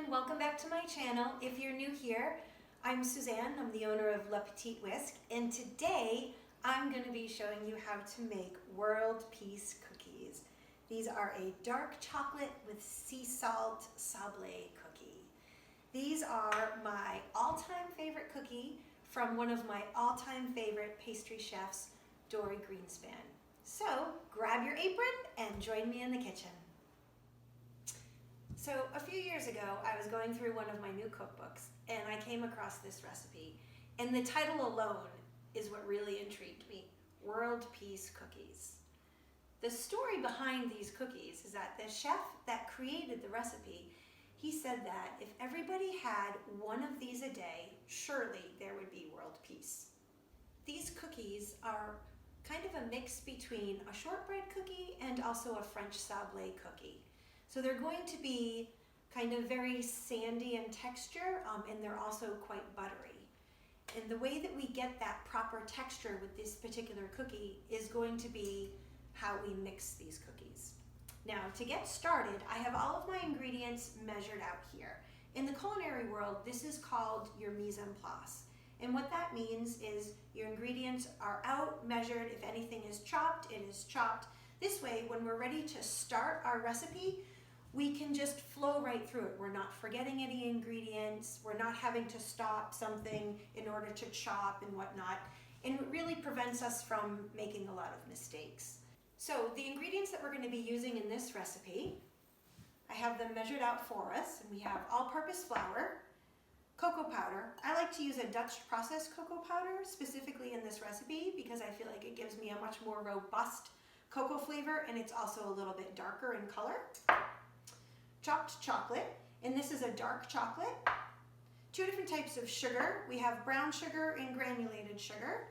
welcome back to my channel. If you're new here, I'm Suzanne. I'm the owner of Petit Whisk, and today I'm going to be showing you how to make world peace cookies. These are a dark chocolate with sea salt sablé cookie. These are my all-time favorite cookie from one of my all-time favorite pastry chefs, Dorie Greenspan. So grab your apron and join me in the kitchen. So a few years ago, I was going through one of my new cookbooks and I came across this recipe. And the title alone is what really intrigued me, World Peace Cookies. The story behind these cookies is that the chef that created the recipe, he said that if everybody had one of these a day, surely there would be world peace. These cookies are kind of a mix between a shortbread cookie and also a French sablé cookie. So they're going to be kind of very sandy in texture, and they're also quite buttery. And the way that we get that proper texture with this particular cookie is going to be how we mix these cookies. Now, to get started, I have all of my ingredients measured out here. In the culinary world, this is called your mise en place. And what that means is your ingredients are out, measured. If anything is chopped, it is chopped. This way, when we're ready to start our recipe, we can just flow right through it. We're not forgetting any ingredients. We're not having to stop something in order to chop and whatnot. And it really prevents us from making a lot of mistakes. So the ingredients that we're going to be using in this recipe, I have them measured out for us. And we have all-purpose flour, cocoa powder. I like to use a Dutch processed cocoa powder specifically in this recipe because I feel like it gives me a much more robust cocoa flavor, and it's also a little bit darker in color. Chopped chocolate, and this is a dark chocolate. 2 different types of sugar. We have brown sugar and granulated sugar.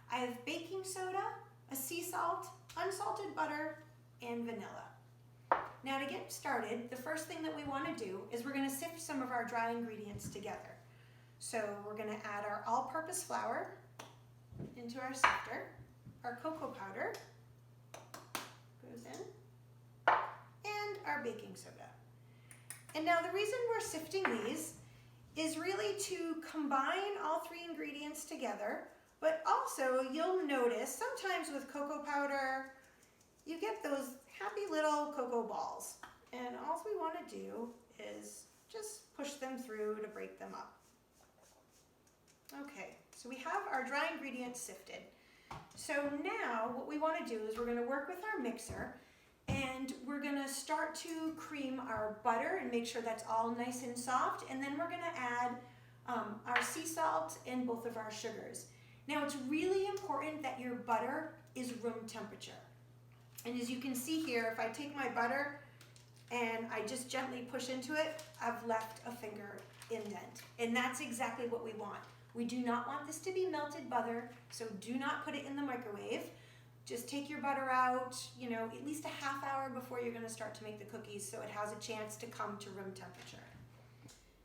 I have baking soda, a sea salt, unsalted butter, and vanilla. Now to get started, the first thing that we want to do is we're going to sift some of our dry ingredients together. So we're going to add our all-purpose flour into our sifter. Our cocoa powder goes in, and our baking soda. And now the reason we're sifting these is really to combine all 3 ingredients together, but also you'll notice sometimes with cocoa powder, you get those happy little cocoa balls. And all we want to do is just push them through to break them up. Okay, so we have our dry ingredients sifted. So now what we want to do is we're going to work with our mixer, and we're going to start to cream our butter and make sure that's all nice and soft. And then we're going to add our sea salt and both of our sugars. Now it's really important that your butter is room temperature. And as you can see here, if I take my butter and I just gently push into it, I've left a finger indent. And that's exactly what we want. We do not want this to be melted butter, so do not put it in the microwave. Just take your butter out, at least a half hour before you're going to start to make the cookies so it has a chance to come to room temperature.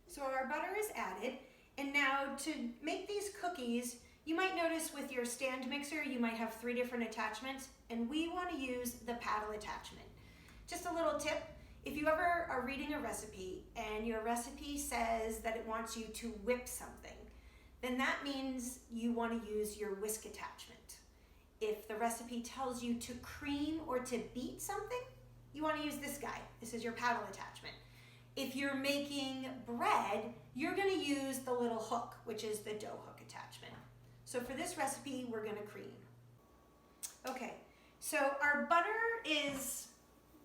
So our butter is added, and now to make these cookies, you might notice with your stand mixer you might have 3 different attachments, and we want to use the paddle attachment. Just a little tip, if you ever are reading a recipe and your recipe says that it wants you to whip something, then that means you want to use your whisk attachment. If the recipe tells you to cream or to beat something, you want to use this guy. This is your paddle attachment. If you're making bread, you're going to use the little hook, which is the dough hook attachment. So for this recipe, we're going to cream. Okay, so our butter is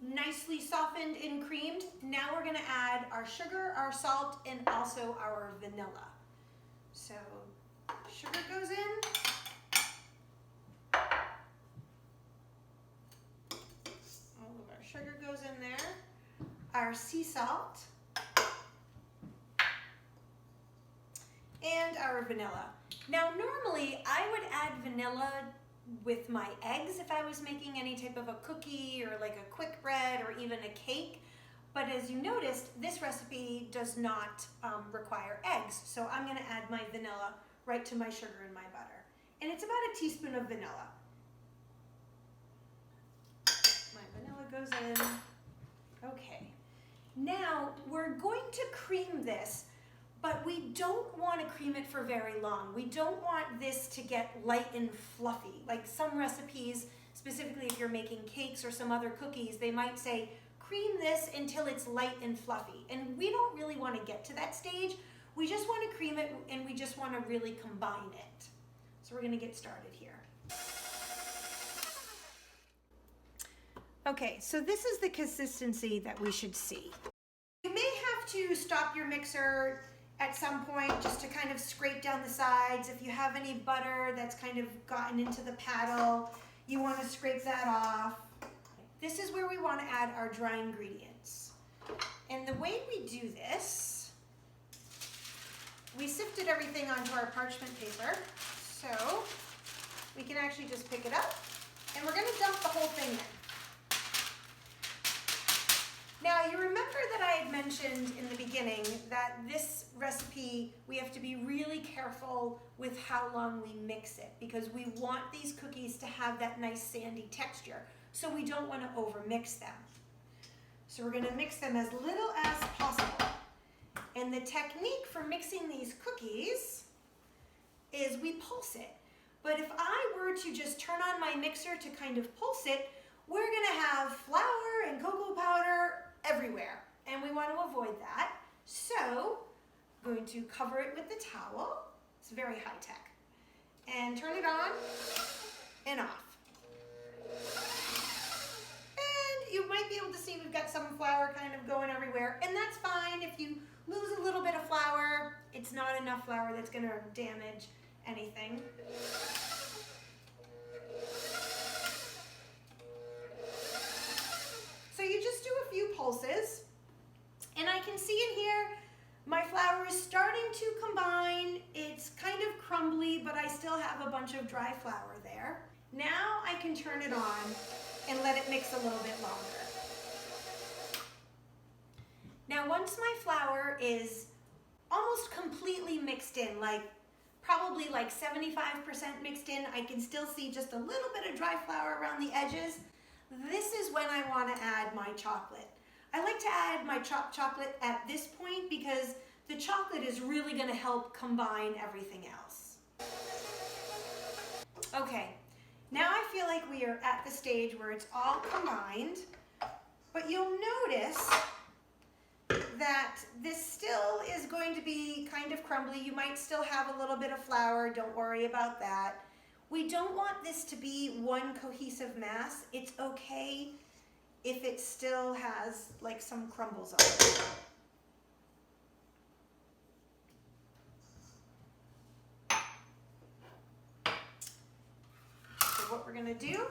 nicely softened and creamed. Now we're going to add our sugar, our salt, and also our vanilla. So sugar goes in. Sugar goes in there, our sea salt, and our vanilla. Now normally I would add vanilla with my eggs if I was making any type of a cookie or like a quick bread or even a cake, but as you noticed, this recipe does not require eggs, so I'm going to add my vanilla right to my sugar and my butter. And it's about a teaspoon of vanilla. Goes in. Okay, Now we're going to cream this, but we don't want to cream it for very long. We don't want this to get light and fluffy. Like some recipes, specifically if you're making cakes or some other cookies, they might say, cream this until it's light and fluffy. And we don't really want to get to that stage. We just want to cream it and we just want to really combine it. So we're going to get started here. Okay, so this is the consistency that we should see. You may have to stop your mixer at some point just to kind of scrape down the sides. If you have any butter that's kind of gotten into the paddle, you want to scrape that off. This is where we want to add our dry ingredients. And the way we do this, we sifted everything onto our parchment paper, so we can actually just pick it up, and we're going to dump the whole thing in. Now, you remember that I had mentioned in the beginning that this recipe, we have to be really careful with how long we mix it because we want these cookies to have that nice sandy texture, so we don't want to overmix them. So we're going to mix them as little as possible. And the technique for mixing these cookies is we pulse it. But if I were to just turn on my mixer to kind of pulse it, we're going to have flour and cocoa powder everywhere, and we want to avoid that. So I'm going to cover it with the towel. It's very high tech. And turn it on and off. And you might be able to see we've got some flour kind of going everywhere, and that's fine. If you lose a little bit of flour, it's not enough flour that's going to damage anything. So you just do a few pulses, and I can see in here my flour is starting to combine. It's kind of crumbly, but I still have a bunch of dry flour there. Now I can turn it on and let it mix a little bit longer. Now once my flour is almost completely mixed in, probably 75% mixed in, I can still see just a little bit of dry flour around the edges. This is when I want to add my chocolate. I like to add my chopped chocolate at this point because the chocolate is really going to help combine everything else. Okay, now I feel like we are at the stage where it's all combined, but you'll notice that this still is going to be kind of crumbly. You might still have a little bit of flour, don't worry about that. We don't want this to be one cohesive mass. It's okay if it still has some crumbles on it. So what we're gonna do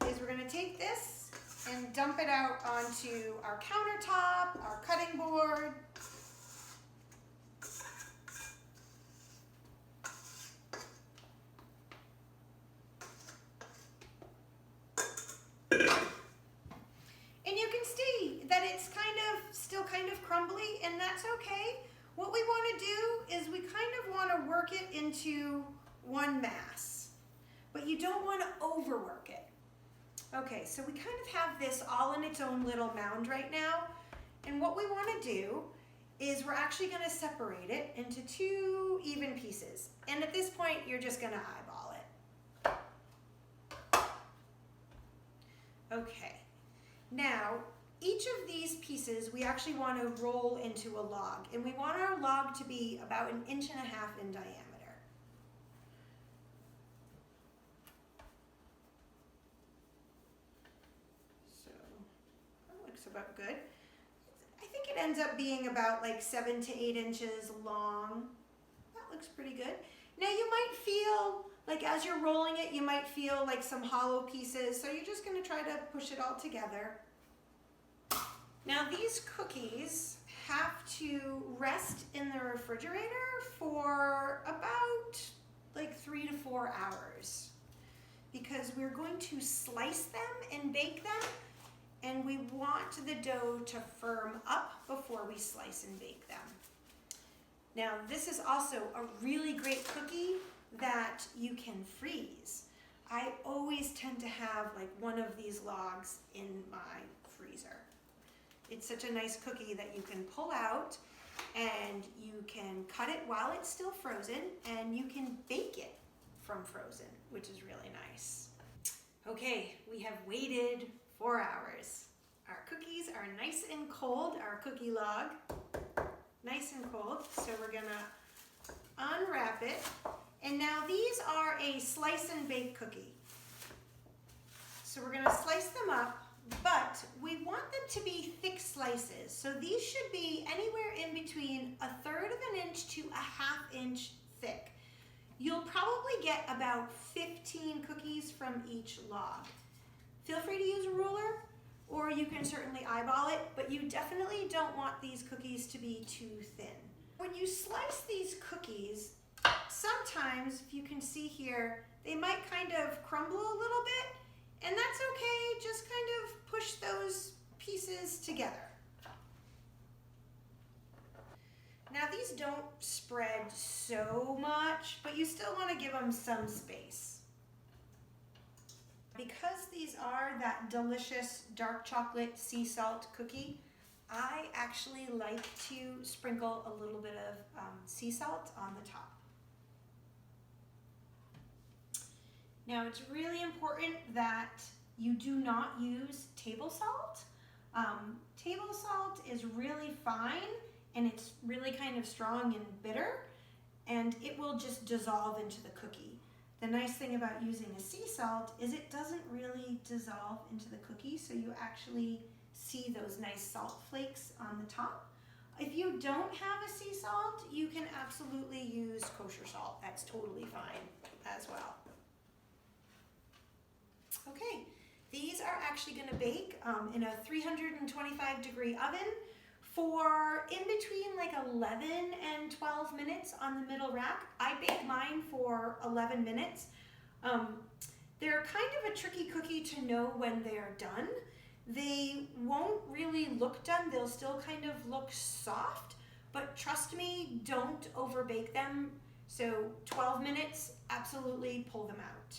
is we're gonna take this and dump it out onto our countertop, our cutting board. Crumbly, and that's okay. What we want to do is we kind of want to work it into one mass, but you don't want to overwork it. Okay, so we kind of have this all in its own little mound right now, and what we want to do is we're actually going to separate it into two even pieces, and at this point you're just going to eyeball it. Okay, now each of these pieces we actually want to roll into a log, and we want our log to be about 1.5 inches in diameter. So that looks about good. I think it ends up being about 7 to 8 inches long. That looks pretty good. Now you might feel as you're rolling it, you might feel some hollow pieces, so you're just going to try to push it all together. Now these cookies have to rest in the refrigerator for about 3 to 4 hours because we're going to slice them and bake them, and we want the dough to firm up before we slice and bake them. Now this is also a really great cookie that you can freeze. I always tend to have one of these logs in my freezer. It's such a nice cookie that you can pull out and you can cut it while it's still frozen, and you can bake it from frozen, which is really nice. Okay, we have waited 4 hours. Our cookies are nice and cold, our cookie log, nice and cold. So we're gonna unwrap it. And now these are a slice and bake cookie. So we're gonna slice them up, but we want them to be thick slices. So these should be anywhere in between 1/3 of an inch to 1/2 inch thick. You'll probably get about 15 cookies from each log. Feel free to use a ruler, or you can certainly eyeball it, but you definitely don't want these cookies to be too thin. When you slice these cookies, sometimes, if you can see here, they might kind of crumble a little bit, and that's okay. Just kind of push those pieces together. Now these don't spread so much, but you still want to give them some space. Because these are that delicious dark chocolate sea salt cookie, I actually like to sprinkle a little bit of sea salt on the top. Now it's really important that you do not use table salt. Table salt is really fine, and it's really kind of strong and bitter, and it will just dissolve into the cookie. The nice thing about using a sea salt is it doesn't really dissolve into the cookie, so you actually see those nice salt flakes on the top. If you don't have a sea salt, you can absolutely use kosher salt. That's totally fine as well. Okay, these are actually going to bake in a 325-degree oven for in between like 11 and 12 minutes on the middle rack. I bake mine for 11 minutes. They're kind of a tricky cookie to know when they're done. They won't really look done. They'll still kind of look soft, but trust me, don't overbake them. So 12 minutes, absolutely pull them out.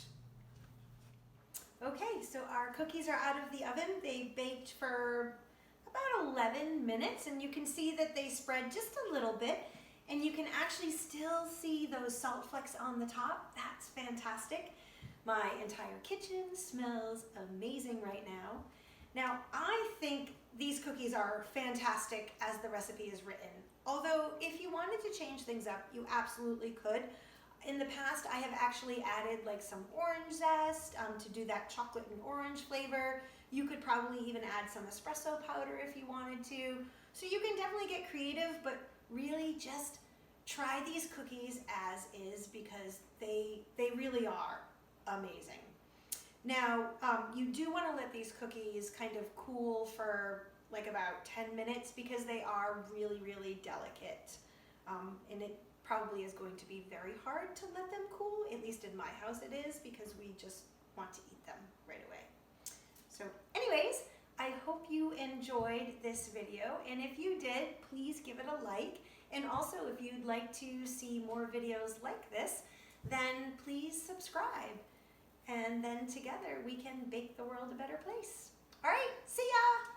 Okay, so our cookies are out of the oven. They baked for about 11 minutes, and you can see that they spread just a little bit, and you can actually still see those salt flecks on the top. That's fantastic. My entire kitchen smells amazing right now. Now, I think these cookies are fantastic as the recipe is written. Although, if you wanted to change things up, you absolutely could. In the past, I have actually added like some orange zest to do that chocolate and orange flavor. You could probably even add some espresso powder if you wanted to. So you can definitely get creative, but really just try these cookies as is, because they really are amazing. Now, you do want to let these cookies kind of cool for like about 10 minutes because they are really, really delicate. And it probably is going to be very hard to let them cool, at least in my house it is, because we just want to eat them right away. So anyways, I hope you enjoyed this video, and if you did, please give it a like. And also, if you'd like to see more videos like this, then please subscribe. And then together we can make the world a better place. All right, see ya!